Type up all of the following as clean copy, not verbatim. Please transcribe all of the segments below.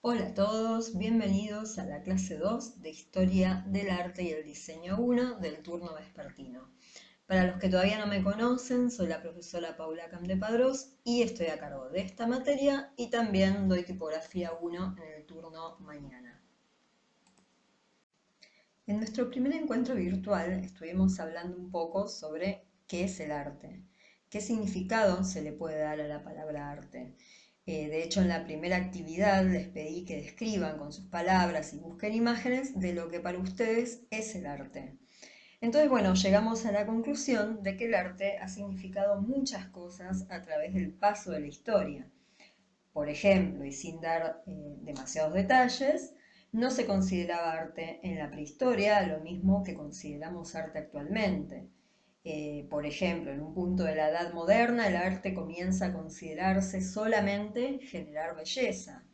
Hola a todos, bienvenidos a la clase 2 de Historia del Arte y el Diseño 1 del turno vespertino. Para los que todavía no me conocen, soy la profesora Paula Campdepadrós y estoy a cargo de esta materia y también doy tipografía 1 en el turno mañana. En nuestro primer encuentro virtual estuvimos hablando un poco sobre qué es el arte, qué significado se le puede dar a la palabra arte. De hecho, en la primera actividad les pedí que describan con sus palabras y busquen imágenes de lo que para ustedes es el arte. Entonces, bueno, llegamos a la conclusión de que el arte ha significado muchas cosas a través del paso de la historia. Por ejemplo, y sin dar demasiados detalles, no se consideraba arte en la prehistoria lo mismo que consideramos arte actualmente. Por ejemplo, en un punto de la Edad Moderna, el arte comienza a considerarse solamente generar belleza,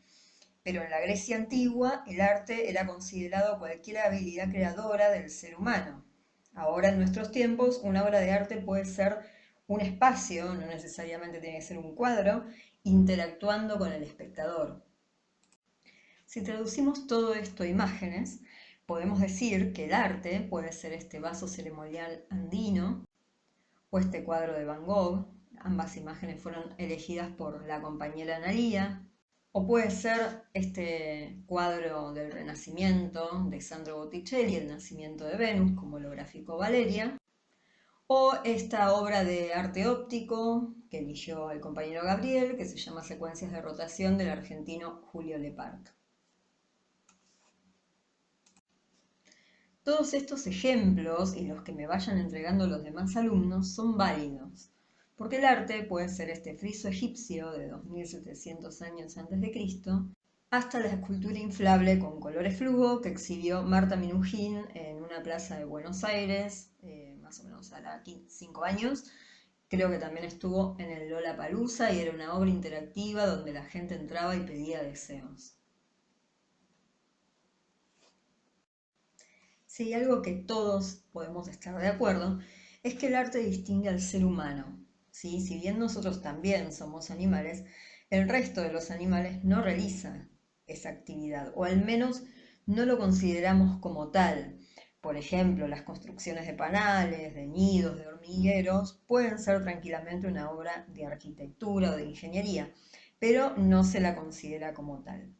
pero en la Grecia antigua el arte era considerado cualquier habilidad creadora del ser humano. Ahora, en nuestros tiempos, una obra de arte puede ser un espacio, no necesariamente tiene que ser un cuadro, interactuando con el espectador. Si traducimos todo esto a imágenes, podemos decir que el arte puede ser este vaso ceremonial andino o este cuadro de Van Gogh. Ambas imágenes fueron elegidas por la compañera Analía. O puede ser este cuadro del Renacimiento de Sandro Botticelli, El nacimiento de Venus, como lo graficó Valeria. O esta obra de arte óptico que eligió el compañero Gabriel, que se llama Secuencias de rotación del argentino Julio Lepart. Todos estos ejemplos y los que me vayan entregando los demás alumnos son válidos, porque el arte puede ser este friso egipcio de 2700 años antes de Cristo, hasta la escultura inflable con colores fluo que exhibió Marta Minujín en una plaza de Buenos Aires, más o menos hará 5 años. Creo que también estuvo en el Lollapalooza y era una obra interactiva donde la gente entraba y pedía deseos. Si hay algo que todos podemos estar de acuerdo, es que el arte distingue al ser humano. ¿Sí? Si bien nosotros también somos animales, el resto de los animales no realiza esa actividad, o al menos no lo consideramos como tal. Por ejemplo, las construcciones de panales, de nidos, de hormigueros, pueden ser tranquilamente una obra de arquitectura o de ingeniería, pero no se la considera como tal.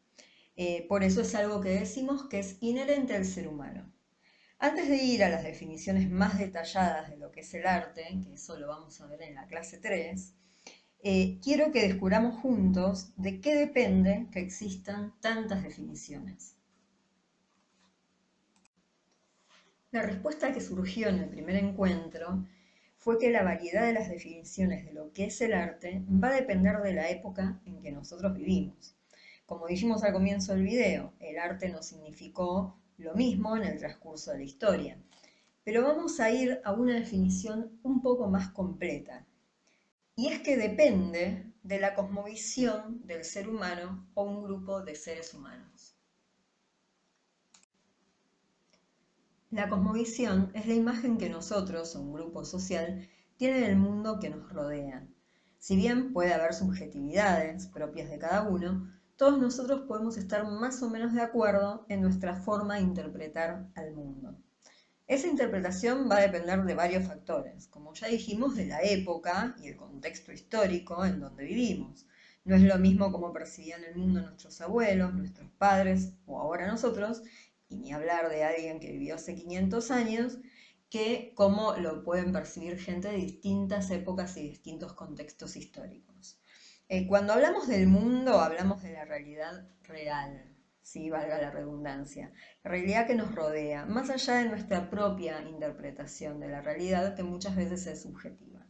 Por eso es algo que decimos que es inherente al ser humano. Antes de ir a las definiciones más detalladas de lo que es el arte, que eso lo vamos a ver en la clase 3, quiero que descubramos juntos de qué depende que existan tantas definiciones. La respuesta que surgió en el primer encuentro fue que la variedad de las definiciones de lo que es el arte va a depender de la época en que nosotros vivimos. Como dijimos al comienzo del video, el arte no significó lo mismo en el transcurso de la historia. Pero vamos a ir a una definición un poco más completa. Y es que depende de la cosmovisión del ser humano o un grupo de seres humanos. La cosmovisión es la imagen que nosotros, o un grupo social, tiene del mundo que nos rodea. Si bien puede haber subjetividades propias de cada uno, todos nosotros podemos estar más o menos de acuerdo en nuestra forma de interpretar al mundo. Esa interpretación va a depender de varios factores, como ya dijimos, de la época y el contexto histórico en donde vivimos. No es lo mismo como percibían el mundo nuestros abuelos, nuestros padres o ahora nosotros, y ni hablar de alguien que vivió hace 500 años, que cómo lo pueden percibir gente de distintas épocas y distintos contextos históricos. Cuando hablamos del mundo, hablamos de la realidad real, sí, valga la redundancia, la realidad que nos rodea, más allá de nuestra propia interpretación de la realidad, que muchas veces es subjetiva.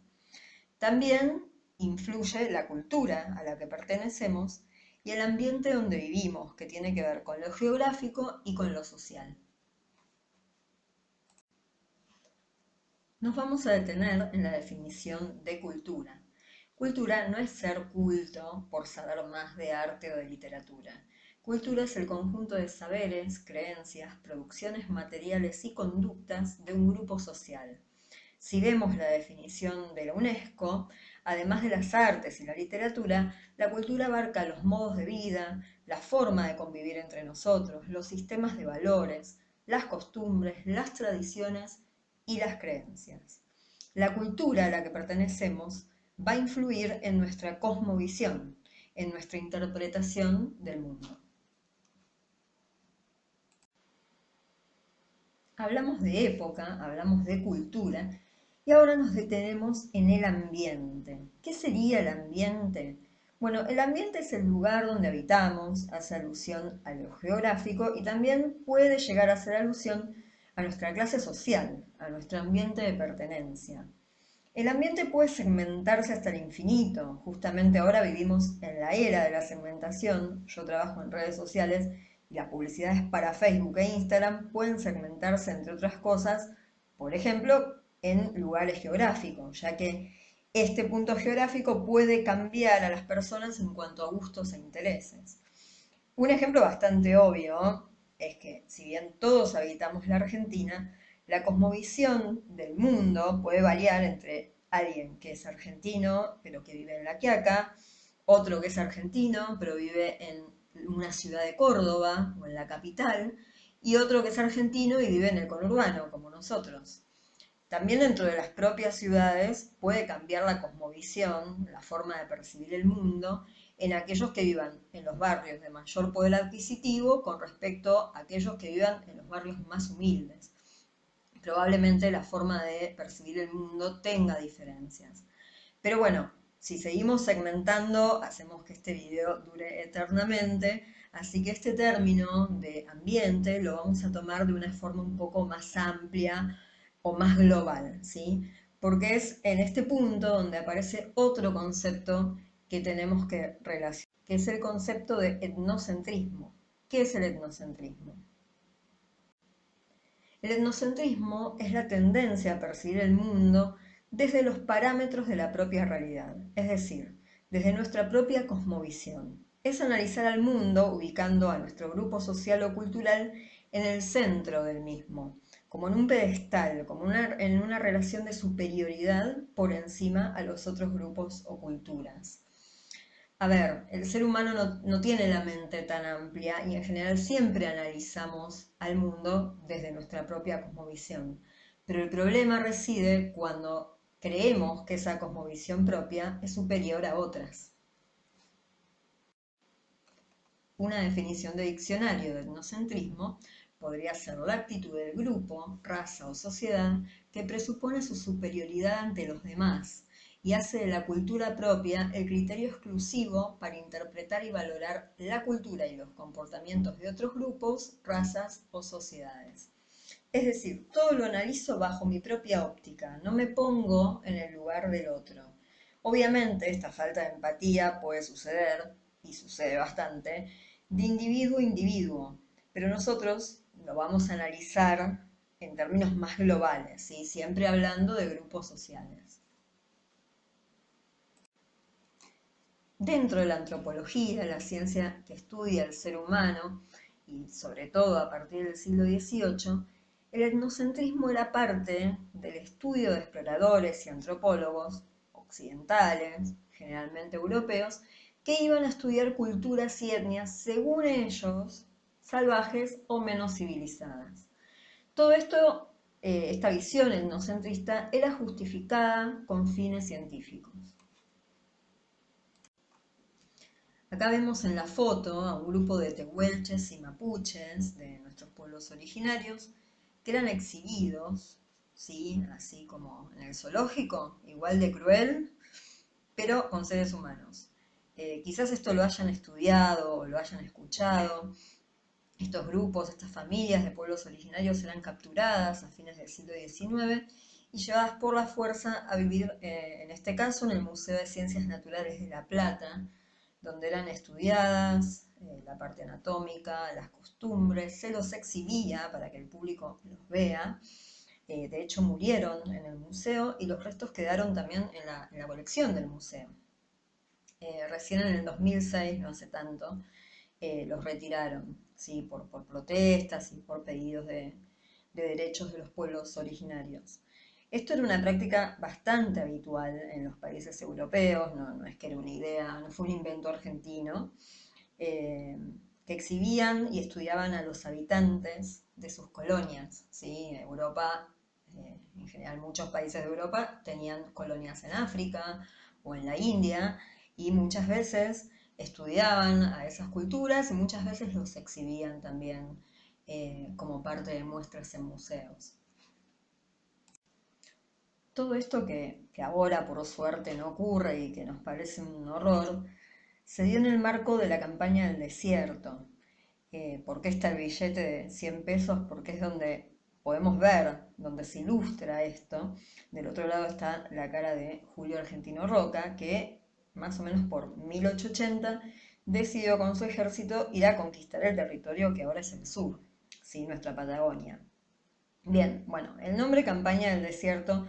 También influye la cultura a la que pertenecemos y el ambiente donde vivimos, que tiene que ver con lo geográfico y con lo social. Nos vamos a detener en la definición de cultura. Cultura no es ser culto por saber más de arte o de literatura. Cultura es el conjunto de saberes, creencias, producciones materiales y conductas de un grupo social. Si vemos la definición de la UNESCO, Además de las artes y la literatura, la cultura abarca los modos de vida, la forma de convivir entre nosotros, los sistemas de valores, las costumbres, las tradiciones y las creencias. La cultura a la que pertenecemos va a influir en nuestra cosmovisión, en nuestra interpretación del mundo. Hablamos de época, hablamos de cultura y ahora nos detenemos en el ambiente. ¿Qué sería el ambiente? Bueno, el ambiente es el lugar donde habitamos, hace alusión a lo geográfico y también puede llegar a hacer alusión a nuestra clase social, a nuestro ambiente de pertenencia. El ambiente puede segmentarse hasta el infinito. Justamente ahora vivimos en la era de la segmentación. Yo trabajo en redes sociales y las publicidades para Facebook e Instagram pueden segmentarse, entre otras cosas, por ejemplo, en lugares geográficos, ya que este punto geográfico puede cambiar a las personas en cuanto a gustos e intereses. Un ejemplo bastante obvio es que, si bien todos habitamos la Argentina, la cosmovisión del mundo puede variar entre alguien que es argentino pero que vive en La Quiaca, otro que es argentino pero vive en una ciudad de Córdoba o en la capital, y otro que es argentino y vive en el conurbano, como nosotros. También dentro de las propias ciudades puede cambiar la cosmovisión, la forma de percibir el mundo, en aquellos que vivan en los barrios de mayor poder adquisitivo con respecto a aquellos que vivan en los barrios más humildes. Probablemente la forma de percibir el mundo tenga diferencias. Pero bueno, si seguimos segmentando, hacemos que este video dure eternamente, así que este término de ambiente lo vamos a tomar de una forma un poco más amplia o más global, ¿sí? Porque es en este punto donde aparece otro concepto que tenemos que relacionar, que es el concepto de etnocentrismo. ¿Qué es el etnocentrismo? El etnocentrismo es la tendencia a percibir el mundo desde los parámetros de la propia realidad, es decir, desde nuestra propia cosmovisión. Es analizar al mundo ubicando a nuestro grupo social o cultural en el centro del mismo, como en un pedestal, como en una relación de superioridad por encima a los otros grupos o culturas. A ver, el ser humano no tiene la mente tan amplia y en general siempre analizamos al mundo desde nuestra propia cosmovisión. Pero el problema reside cuando creemos que esa cosmovisión propia es superior a otras. Una definición de diccionario de etnocentrismo podría ser la actitud del grupo, raza o sociedad que presupone su superioridad ante los demás y hace de la cultura propia el criterio exclusivo para interpretar y valorar la cultura y los comportamientos de otros grupos, razas o sociedades. Es decir, todo lo analizo bajo mi propia óptica, no me pongo en el lugar del otro. Obviamente, esta falta de empatía puede suceder, y sucede bastante, de individuo a individuo, pero nosotros lo vamos a analizar en términos más globales, ¿sí? Siempre hablando de grupos sociales. Dentro de la antropología, la ciencia que estudia el ser humano, y sobre todo a partir del siglo XVIII, el etnocentrismo era parte del estudio de exploradores y antropólogos occidentales, generalmente europeos, que iban a estudiar culturas y etnias, según ellos, salvajes o menos civilizadas. Todo esto, esta visión etnocentrista, era justificada con fines científicos. Acá vemos en la foto a un grupo de tehuelches y mapuches de nuestros pueblos originarios que eran exhibidos, ¿sí? Así como en el zoológico, igual de cruel, pero con seres humanos. Quizás esto lo hayan estudiado o lo hayan escuchado. Estos grupos, estas familias de pueblos originarios eran capturadas a fines del siglo XIX y llevadas por la fuerza a vivir, en este caso, en el Museo de Ciencias Naturales de La Plata, donde eran estudiadas la parte anatómica, las costumbres, se los exhibía para que el público los vea. De hecho, murieron en el museo y los restos quedaron también en la colección del museo. Recién en el 2006, no hace tanto, los retiraron, ¿sí? por protestas y por pedidos de derechos de los pueblos originarios. Esto era una práctica bastante habitual en los países europeos, no es que era una idea, no fue un invento argentino, eh, que exhibían y estudiaban a los habitantes de sus colonias, ¿sí? Europa, en general muchos países de Europa tenían colonias en África o en la India y muchas veces estudiaban a esas culturas y muchas veces los exhibían también como parte de muestras en museos. Todo esto que ahora por suerte no ocurre y que nos parece un horror, se dio en el marco de la campaña del desierto. ¿Por qué está el billete de 100 pesos? Porque es donde podemos ver, donde se ilustra esto. Del otro lado está la cara de Julio Argentino Roca, que más o menos por 1880 decidió con su ejército ir a conquistar el territorio que ahora es el sur, ¿sí? Nuestra Patagonia. Bien, bueno, el nombre Campaña del Desierto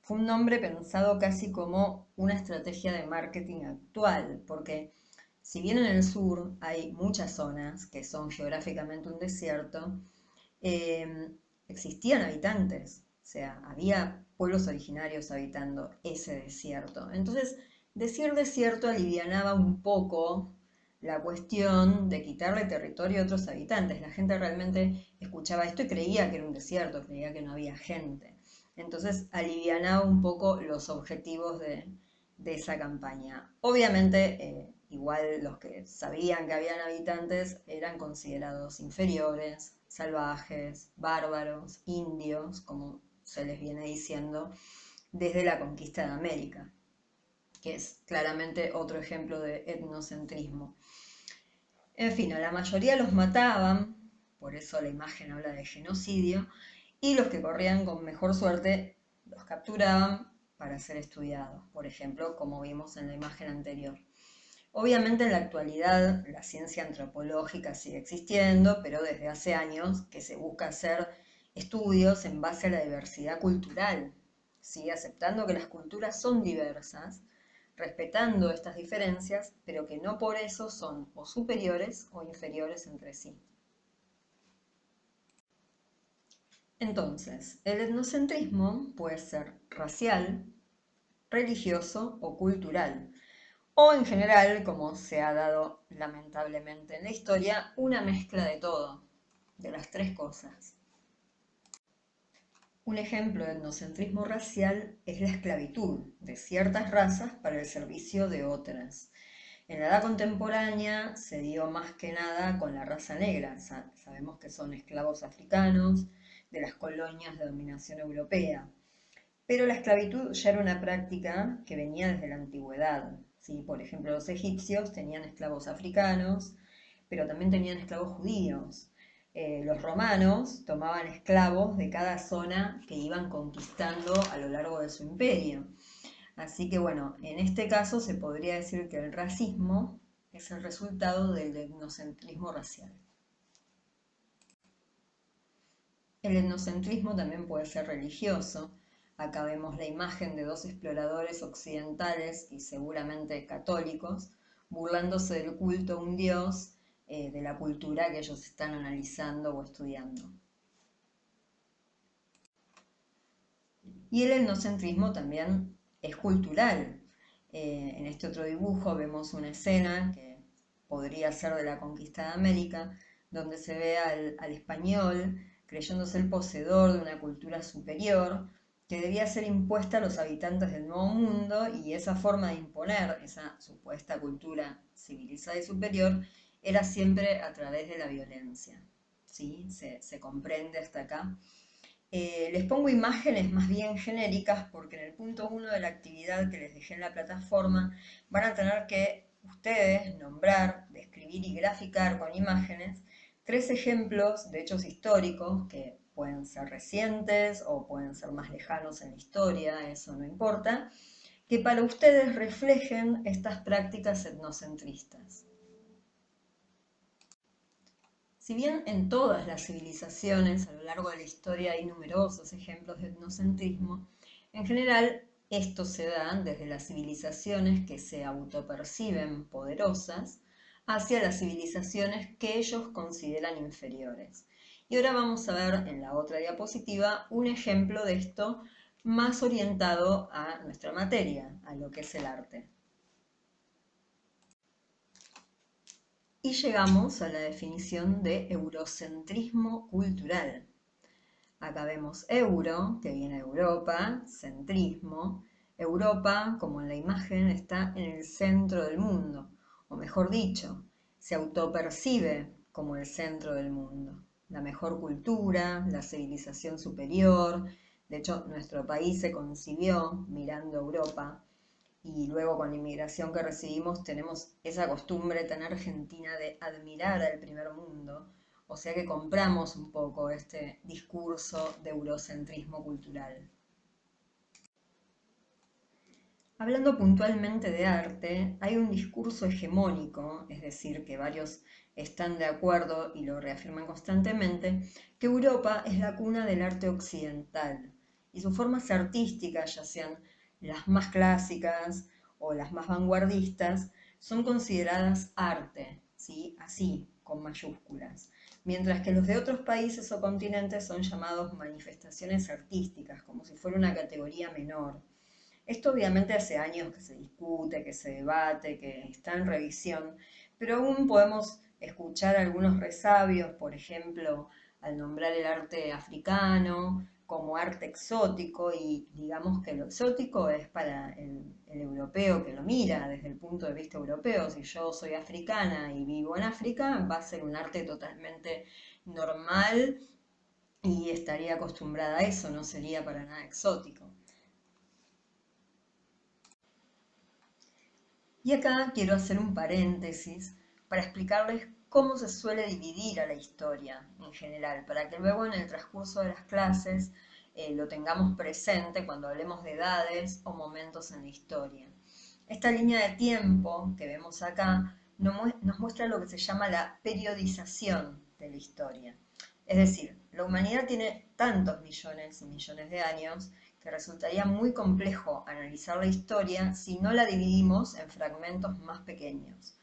fue un nombre pensado casi como una estrategia de marketing actual, porque si bien en el sur hay muchas zonas que son geográficamente un desierto, eh, existían habitantes, o sea, había pueblos originarios habitando ese desierto. Entonces, decir desierto alivianaba un poco la cuestión de quitarle territorio a otros habitantes. La gente realmente escuchaba esto y creía que era un desierto, creía que no había gente. Entonces alivianaba un poco los objetivos de esa campaña. Obviamente, igual los que sabían que habían habitantes eran considerados inferiores, salvajes, bárbaros, indios, como se les viene diciendo, desde la conquista de América, que es claramente otro ejemplo de etnocentrismo. En fin, a la mayoría los mataban, por eso la imagen habla de genocidio, y los que corrían con mejor suerte los capturaban para ser estudiados, por ejemplo, como vimos en la imagen anterior. Obviamente en la actualidad la ciencia antropológica sigue existiendo, pero desde hace años que se busca hacer estudios en base a la diversidad cultural, sigue aceptando que las culturas son diversas, respetando estas diferencias, pero que no por eso son o superiores o inferiores entre sí. Entonces, el etnocentrismo puede ser racial, religioso o cultural, o en general, como se ha dado lamentablemente en la historia, una mezcla de todo, de las tres cosas. Un ejemplo de etnocentrismo racial es la esclavitud de ciertas razas para el servicio de otras. En la edad contemporánea se dio más que nada con la raza negra. Sabemos que son esclavos africanos de las colonias de dominación europea. Pero la esclavitud ya era una práctica que venía desde la antigüedad. ¿Sí? Por ejemplo, los egipcios tenían esclavos africanos, pero también tenían esclavos judíos. Los romanos tomaban esclavos de cada zona que iban conquistando a lo largo de su imperio. Así que bueno, en este caso se podría decir que el racismo es el resultado del etnocentrismo racial. El etnocentrismo también puede ser religioso. Acá vemos la imagen de dos exploradores occidentales y seguramente católicos, burlándose del culto a un dios de la cultura que ellos están analizando o estudiando. Y el etnocentrismo también es cultural. En este otro dibujo vemos una escena que podría ser de la conquista de América, donde se ve al español creyéndose el poseedor de una cultura superior que debía ser impuesta a los habitantes del Nuevo Mundo, y esa forma de imponer esa supuesta cultura civilizada y superior era siempre a través de la violencia. ¿Sí? Se comprende hasta acá. Les pongo imágenes más bien genéricas porque en el punto 1 de la actividad que les dejé en la plataforma van a tener que ustedes nombrar, describir y graficar con imágenes 3 ejemplos de hechos históricos que pueden ser recientes o pueden ser más lejanos en la historia, eso no importa, que para ustedes reflejen estas prácticas etnocentristas. Si bien en todas las civilizaciones a lo largo de la historia hay numerosos ejemplos de etnocentrismo, en general esto se da desde las civilizaciones que se autoperciben poderosas hacia las civilizaciones que ellos consideran inferiores. Y ahora vamos a ver en la otra diapositiva un ejemplo de esto más orientado a nuestra materia, a lo que es el arte. Y llegamos a la definición de eurocentrismo cultural. Acá vemos euro, que viene de Europa, centrismo. Europa, como en la imagen, está en el centro del mundo, o mejor dicho, se autopercibe como el centro del mundo. La mejor cultura, la civilización superior. De hecho, nuestro país se concibió mirando a Europa y luego con la inmigración que recibimos tenemos esa costumbre tan argentina de admirar al primer mundo, o sea que compramos un poco este discurso de eurocentrismo cultural. Hablando puntualmente de arte, hay un discurso hegemónico, es decir, que varios están de acuerdo y lo reafirman constantemente, que Europa es la cuna del arte occidental y sus formas artísticas, ya sean las más clásicas o las más vanguardistas, son consideradas arte, ¿sí? Así, con mayúsculas, mientras que los de otros países o continentes son llamados manifestaciones artísticas, como si fuera una categoría menor. Esto obviamente hace años que se discute, que se debate, que está en revisión, pero aún podemos escuchar algunos resabios, por ejemplo, al nombrar el arte africano como arte exótico, y digamos que lo exótico es para el europeo que lo mira desde el punto de vista europeo. Si yo soy africana y vivo en África, va a ser un arte totalmente normal y estaría acostumbrada a eso, no sería para nada exótico. Y acá quiero hacer un paréntesis para explicarles cómo se suele dividir a la historia en general, para que luego en el transcurso de las clases lo tengamos presente cuando hablemos de edades o momentos en la historia. Esta línea de tiempo que vemos acá nos muestra lo que se llama la periodización de la historia. Es decir, la humanidad tiene tantos millones y millones de años que resultaría muy complejo analizar la historia si no la dividimos en fragmentos más pequeños.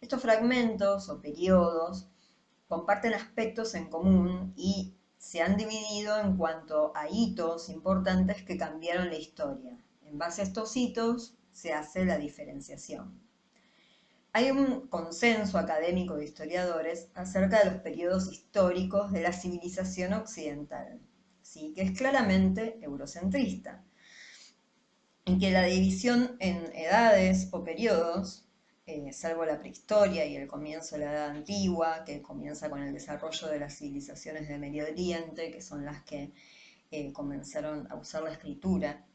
Estos fragmentos o periodos comparten aspectos en común y se han dividido en cuanto a hitos importantes que cambiaron la historia. En base a estos hitos se hace la diferenciación. Hay un consenso académico de historiadores acerca de los periodos históricos de la civilización occidental, ¿sí? Que es claramente eurocentrista, en que la división en edades o periodos, salvo la prehistoria y el comienzo de la Edad Antigua, que comienza con el desarrollo de las civilizaciones de Medio Oriente, que son las que comenzaron a usar la escritura,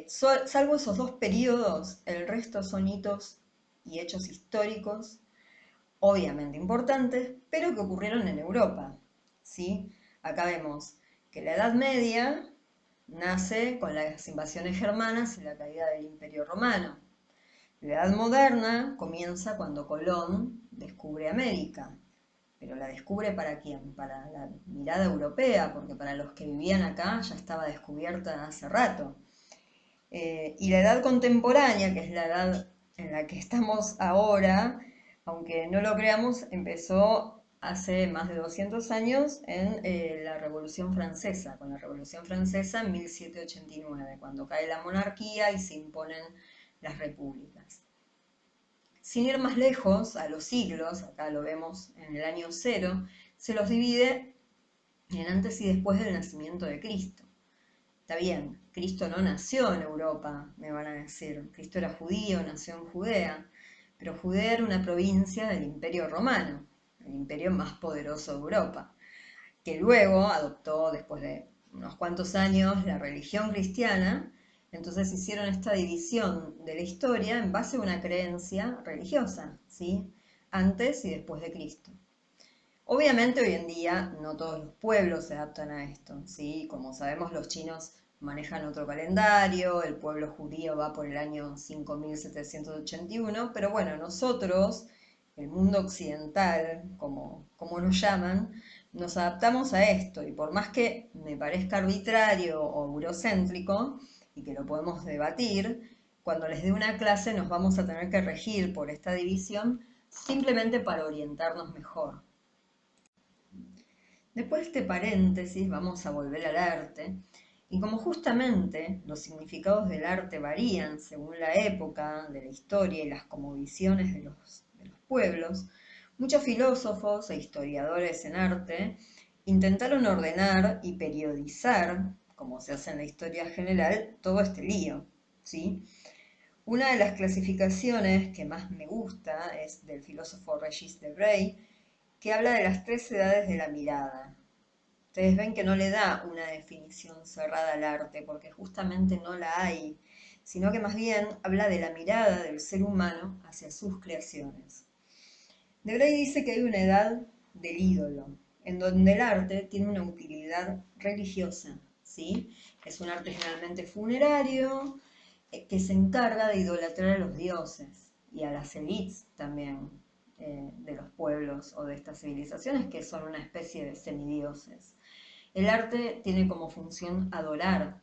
salvo esos dos periodos, el resto son hitos y hechos históricos, obviamente importantes, pero que ocurrieron en Europa, ¿sí? Acá vemos que la Edad Media nace con las invasiones germanas y la caída del Imperio Romano. La Edad Moderna comienza cuando Colón descubre América. Pero ¿la descubre para quién? Para la mirada europea, porque para los que vivían acá ya estaba descubierta hace rato. Y la edad contemporánea, que es la edad en la que estamos ahora, aunque no lo creamos, empezó hace más de 200 años en la Revolución Francesa, con la Revolución Francesa en 1789, cuando cae la monarquía y se imponen las repúblicas. Sin ir más lejos, a los siglos, acá lo vemos en el año cero, se los divide en antes y después del nacimiento de Cristo. Está bien, Cristo no nació en Europa, me van a decir. Cristo era judío, nació en Judea, pero Judea era una provincia del Imperio Romano, el imperio más poderoso de Europa, que luego adoptó, después de unos cuantos años, la religión cristiana. Entonces hicieron esta división de la historia en base a una creencia religiosa, ¿sí? Antes y después de Cristo. Obviamente hoy en día no todos los pueblos se adaptan a esto, ¿sí? Como sabemos, los chinos manejan otro calendario, el pueblo judío va por el año 5781, pero bueno, nosotros, el mundo occidental, como nos llaman, nos adaptamos a esto, y por más que me parezca arbitrario o eurocéntrico, y que lo podemos debatir, cuando les dé una clase nos vamos a tener que regir por esta división simplemente para orientarnos mejor. Después de este paréntesis, vamos a volver al arte Y como justamente los significados del arte varían según la época, de la historia y las cosmovisiones de los pueblos, muchos filósofos e historiadores en arte intentaron ordenar y periodizar, como se hace en la historia general, todo este lío, ¿sí? Una de las clasificaciones que más me gusta es del filósofo Regis Debray, que habla de las tres edades de la mirada. Ustedes ven que no le da una definición cerrada al arte, porque justamente no la hay, sino que más bien habla de la mirada del ser humano hacia sus creaciones. Debray dice que hay una edad del ídolo, en donde el arte tiene una utilidad religiosa, ¿sí? Es un arte generalmente funerario, que se encarga de idolatrar a los dioses y a las élites también de los pueblos o de estas civilizaciones que son una especie de semidioses. El arte tiene como función adorar.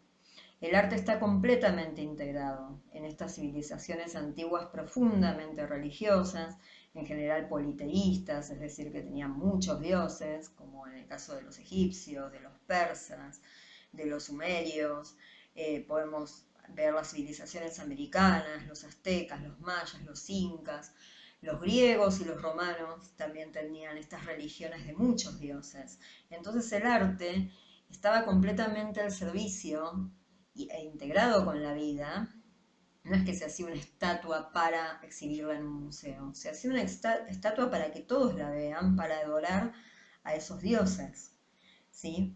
El arte está completamente integrado en estas civilizaciones antiguas profundamente religiosas, en general politeístas, es decir, que tenían muchos dioses, como en el caso de los egipcios, de los persas, de los sumerios. Podemos ver las civilizaciones americanas, los aztecas, los mayas, los incas, los griegos y los romanos también tenían estas religiones de muchos dioses. Entonces el arte estaba completamente al servicio e integrado con la vida. No es que se hacía una estatua para exhibirla en un museo, se hacía una estatua para que todos la vean, para adorar a esos dioses, ¿sí?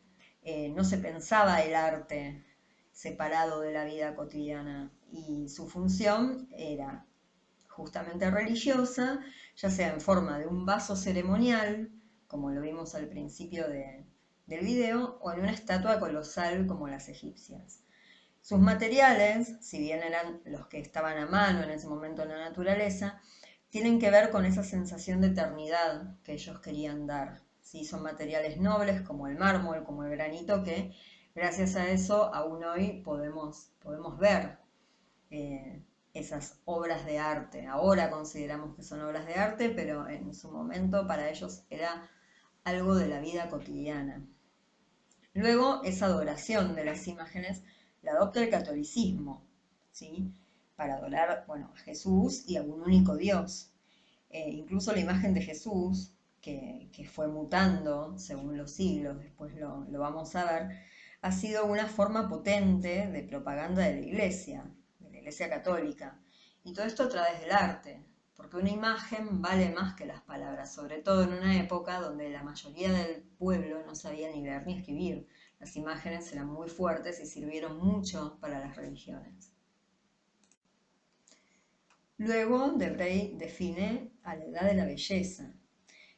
No se pensaba el arte separado de la vida cotidiana y su función era justamente religiosa, ya sea en forma de un vaso ceremonial, como lo vimos al principio del video, o en una estatua colosal como las egipcias. Sus materiales, si bien eran los que estaban a mano en ese momento en la naturaleza, tienen que ver con esa sensación de eternidad que ellos querían dar. ¿Sí? Son materiales nobles como el mármol, como el granito, que gracias a eso aún hoy podemos ver eh, esas obras de arte. Ahora consideramos que son obras de arte, pero en su momento para ellos era algo de la vida cotidiana. Luego, esa adoración de las imágenes la adopta el catolicismo, ¿sí? Para adorar, bueno, a Jesús y a un único Dios. Incluso la imagen de Jesús, que fue mutando según los siglos, después lo vamos a ver, ha sido una forma potente de propaganda de la Iglesia católica. Y todo esto a través del arte, porque una imagen vale más que las palabras, sobre todo en una época donde la mayoría del pueblo no sabía ni leer ni escribir. Las imágenes eran muy fuertes y sirvieron mucho para las religiones. Luego, Debray define a la edad de la belleza,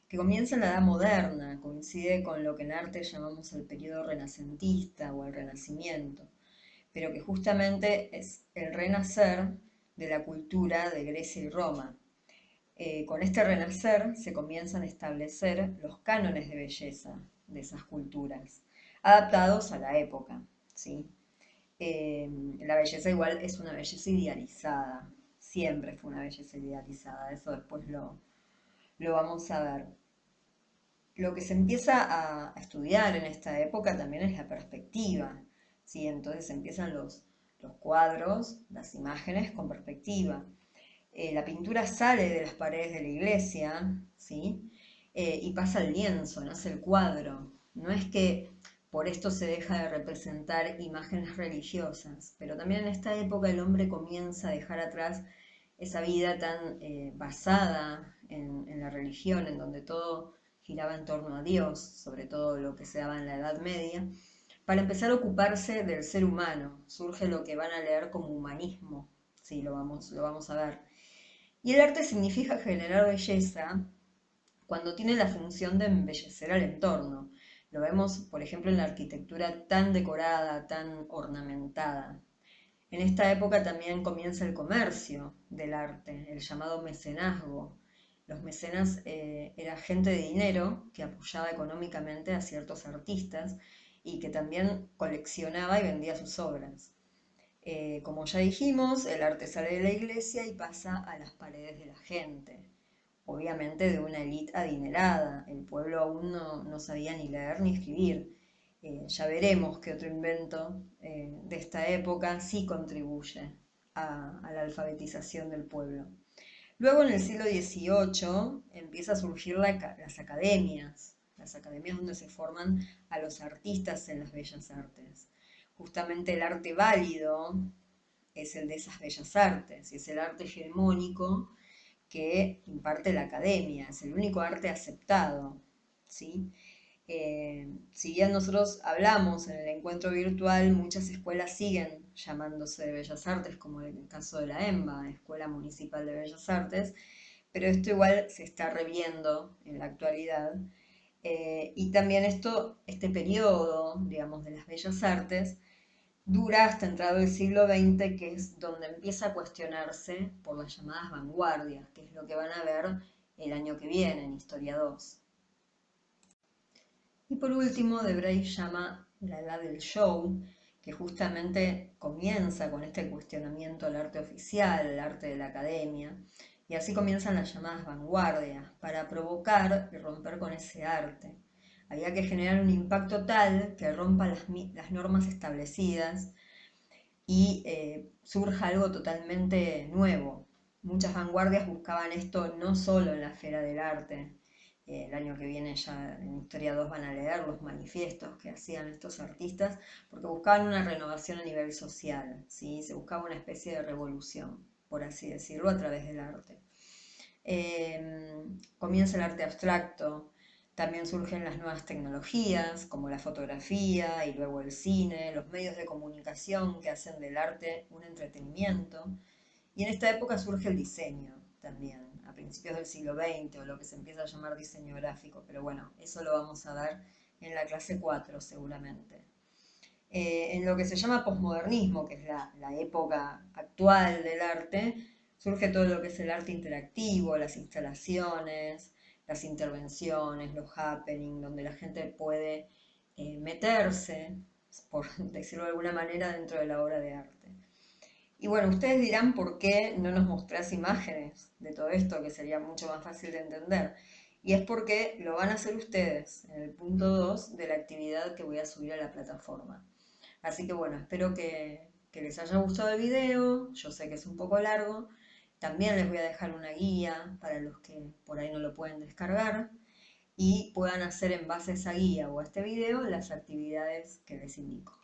que comienza en la edad moderna, coincide con lo que en arte llamamos el periodo renacentista o el renacimiento, pero que justamente es el renacer de la cultura de Grecia y Roma. Con este renacer se comienzan a establecer los cánones de belleza de esas culturas, adaptados a la época, ¿sí? La belleza igual es una belleza idealizada, siempre fue una belleza idealizada, eso después lo vamos a ver. Lo que se empieza a estudiar en esta época también es la perspectiva, ¿sí? Entonces empiezan los cuadros, las imágenes con perspectiva. La pintura sale de las paredes de la iglesia, ¿sí? Y pasa al lienzo, nace el cuadro. No es que por esto se deja de representar imágenes religiosas, pero también en esta época el hombre comienza a dejar atrás esa vida tan basada en la religión, en donde todo giraba en torno a Dios, sobre todo lo que se daba en la Edad Media, para empezar a ocuparse del ser humano. Surge lo que van a leer como humanismo, sí, lo vamos a ver. Y el arte significa generar belleza cuando tiene la función de embellecer al entorno. Lo vemos, por ejemplo, en la arquitectura tan decorada, tan ornamentada. En esta época también comienza el comercio del arte, el llamado mecenazgo. Los mecenas era gente de dinero que apoyaba económicamente a ciertos artistas y que también coleccionaba y vendía sus obras. Como ya dijimos, el arte sale de la iglesia y pasa a las paredes de la gente, obviamente de una élite adinerada. El pueblo aún no sabía ni leer ni escribir. Ya veremos qué otro invento de esta época sí contribuye a la alfabetización del pueblo. Luego en el siglo XVIII empieza a surgir las academias donde se forman a los artistas en las bellas artes. Justamente el arte válido es el de esas bellas artes y es el arte hegemónico que imparte la academia, es el único arte aceptado, ¿sí? Si bien nosotros hablamos en el encuentro virtual, muchas escuelas siguen llamándose de Bellas Artes, como en el caso de la EMBA, Escuela Municipal de Bellas Artes, pero esto igual se está reviendo en la actualidad. Y también este periodo, digamos, de las Bellas Artes, dura hasta entrado el siglo XX, que es donde empieza a cuestionarse por las llamadas vanguardias, que es lo que van a ver el año que viene en Historia 2. Y por último, Debray llama la edad del show, que justamente comienza con este cuestionamiento al arte oficial, al arte de la academia, y así comienzan las llamadas vanguardias, para provocar y romper con ese arte. Había que generar un impacto tal que rompa las normas establecidas y surja algo totalmente nuevo. Muchas vanguardias buscaban esto no solo en la esfera del arte. El año que viene ya en Historia 2 van a leer los manifiestos que hacían estos artistas, porque buscaban una renovación a nivel social, ¿sí? Se buscaba una especie de revolución, por así decirlo, a través del arte. Comienza el arte abstracto, también surgen las nuevas tecnologías como la fotografía y luego el cine, los medios de comunicación que hacen del arte un entretenimiento. Y en esta época surge el diseño también, a principios del siglo XX, o lo que se empieza a llamar diseño gráfico, pero bueno, eso lo vamos a ver en la clase 4 seguramente. En lo que se llama posmodernismo, que es la época actual del arte, surge todo lo que es el arte interactivo, las instalaciones, las intervenciones, los happening, donde la gente puede meterse, por decirlo de alguna manera, dentro de la obra de arte. Y bueno, ustedes dirán por qué no nos mostrás imágenes de todo esto, que sería mucho más fácil de entender. Y es porque lo van a hacer ustedes en el punto 2 de la actividad que voy a subir a la plataforma. Así que bueno, espero que les haya gustado el video. Yo sé que es un poco largo. También les voy a dejar una guía para los que por ahí no lo pueden descargar y puedan hacer en base a esa guía o a este video las actividades que les indico.